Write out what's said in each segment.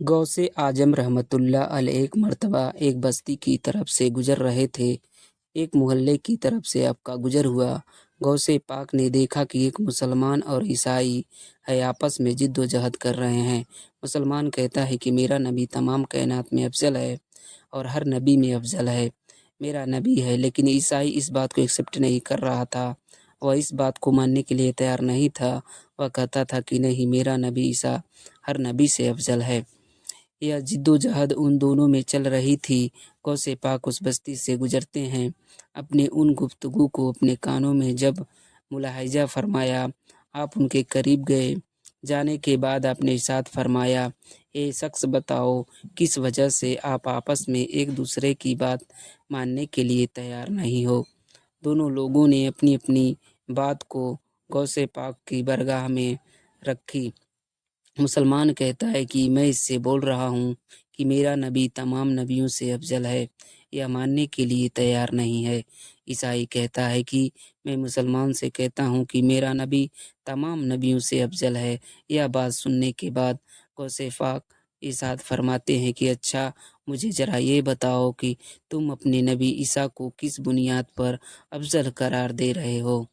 गौस आजम रहमतुल्लाह अलैह एक मर्तबा एक बस्ती की तरफ से गुजर रहे थे। एक मोहल्ले की तरफ से आपका गुजर हुआ। गौस पाक ने देखा कि एक मुसलमान और ईसाई है आपस में जिद्दोजहद कर रहे हैं। मुसलमान कहता है कि मेरा नबी तमाम कायनात में अफजल है और हर नबी में अफजल है, मेरा नबी है। लेकिन ईसाई इस बात को एक्सेप्ट नहीं कर रहा था, वह इस बात को मानने के लिए तैयार नहीं था। वह कहता था कि नहीं, मेरा नबी ईसा हर नबी से अफजल है। यह जिद्दोजहद उन दोनों में चल रही थी। गौस पाक उस बस्ती से गुजरते हैं। अपने उन गुफ्तगू को अपने कानों में जब मुलाहिजा फरमाया, आप उनके करीब गए। जाने के बाद आपने इरशाद फरमाया, ए शख्स बताओ, किस वजह से आप आपस में एक दूसरे की बात मानने के लिए तैयार नहीं हो। दोनों लोगों ने अपनी अपनी बात को गौस पाक की बरगाह में रखी। मुसलमान कहता है कि मैं इससे बोल रहा हूँ कि मेरा नबी तमाम नबियों से अफजल है, यह मानने के लिए तैयार नहीं है। ईसाई कहता है कि मैं मुसलमान से कहता हूँ कि मेरा नबी तमाम नबियों से अफजल है। यह बात सुनने के बाद गौस पाक इरशाद फरमाते हैं कि अच्छा, मुझे ज़रा ये बताओ कि तुम अपने नबी ईसा को किस बुनियाद पर अफजल करार दे रहे हो।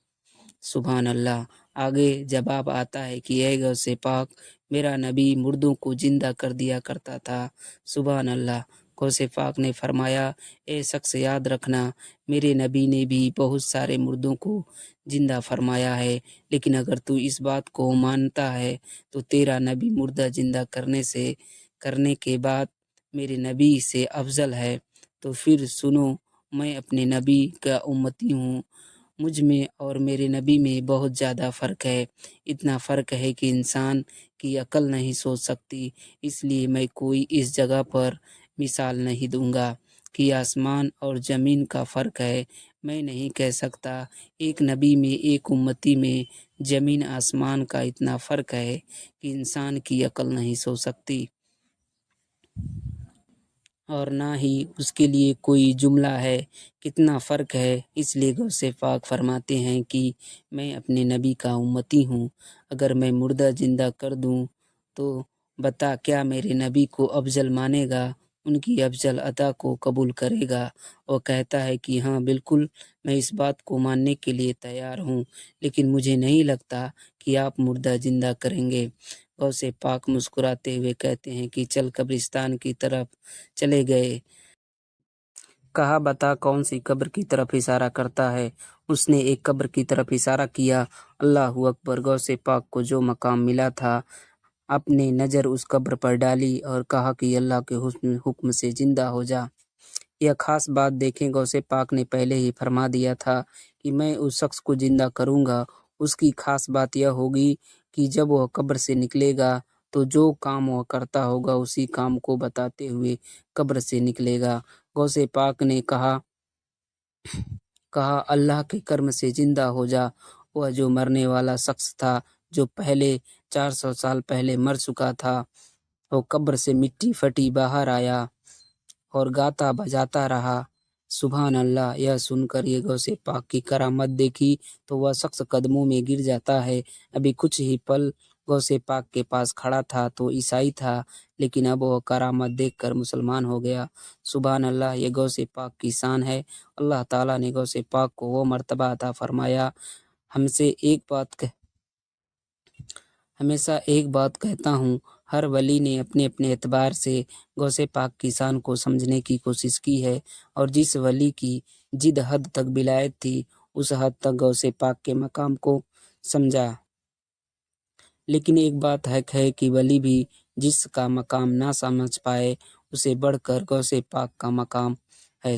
सुभान अल्लाह। आगे जवाब आता है कि ए गौस पाक, मेरा नबी मुर्दों को जिंदा कर दिया करता था। सुभान अल्लाह। गौस पाक ने फरमाया, ए शख्स याद रखना, मेरे नबी ने भी बहुत सारे मुर्दों को जिंदा फरमाया है, लेकिन अगर तू इस बात को मानता है तो तेरा नबी मुर्दा जिंदा करने के बाद मेरे नबी से अफजल है। तो फिर सुनो, मैं अपने नबी का उम्मती हूँ। मुझ में और मेरे नबी में बहुत ज़्यादा फ़र्क है। इतना फ़र्क है कि इंसान की अक्ल नहीं सोच सकती। इसलिए मैं कोई इस जगह पर मिसाल नहीं दूंगा कि आसमान और ज़मीन का फ़र्क है। मैं नहीं कह सकता एक नबी में, एक उम्मती में ज़मीन आसमान का इतना फ़र्क है कि इंसान की अक्ल नहीं सोच सकती, और ना ही उसके लिए कोई जुमला है। कितना फ़र्क है। इसलिए गौस पाक फरमाते हैं कि मैं अपने नबी का उम्मती हूँ। अगर मैं मुर्दा ज़िंदा कर दूँ तो बता, क्या मेरे नबी को अफजल मानेगा, उनकी अफजल अता को कबूल करेगा। वो कहता है कि हाँ बिल्कुल, मैं इस बात को मानने के लिए तैयार हूँ, लेकिन मुझे नहीं लगता कि आप मुर्दा ज़िंदा करेंगे। गौस पाक मुस्कुराते हुए कहते हैं कि चल कब्रिस्तान की तरफ चले गए। कहा, बता कौन सी कब्र की तरफ इशारा करता है। उसने एक कब्र की तरफ इशारा किया। अल्लाहू अकबर। गौस पाक को जो मकाम मिला था, अपने नज़र उस कब्र पर डाली और कहा कि अल्लाह के हुक्म से जिंदा हो जा। यह खास बात देखें, गौस पाक ने पहले ही फरमा दिया था कि मैं उस शख्स को जिंदा करूंगा। उसकी खास बात यह होगी कि जब वह कब्र से निकलेगा तो जो काम वह करता होगा उसी काम को बताते हुए कब्र से निकलेगा। गौस पाक ने कहा अल्लाह के कर्म से जिंदा हो जा। वह जो मरने वाला शख्स था, जो पहले 400 साल पहले मर चुका था, वो कब्र से मिट्टी फटी बाहर आया और गाता बजाता रहा। सुभान अल्लाह। यह सुनकर ये गौस पाक की करामत देखी तो वह शख्स कदमों में गिर जाता है। अभी कुछ ही पल गौस पाक के पास खड़ा था तो ईसाई था, लेकिन अब वह करामत देखकर मुसलमान हो गया। सुभान अल्लाह। ये गौस पाक की शान है। अल्लाह ताला ने गौस पाक को वो मर्तबा अता फरमाया। हमसे एक बात कह हमेशा एक बात कहता हूँ, हर वली ने अपने अपने एतबार से गौस पाक की शान को समझने की कोशिश की है, और जिस वली की जिद हद तक विलायत थी, उस हद तक गौस पाक के मकाम को समझा। लेकिन एक बात है कि वली भी जिसका मकाम ना समझ पाए, उसे बढ़कर गौस पाक का मकाम है।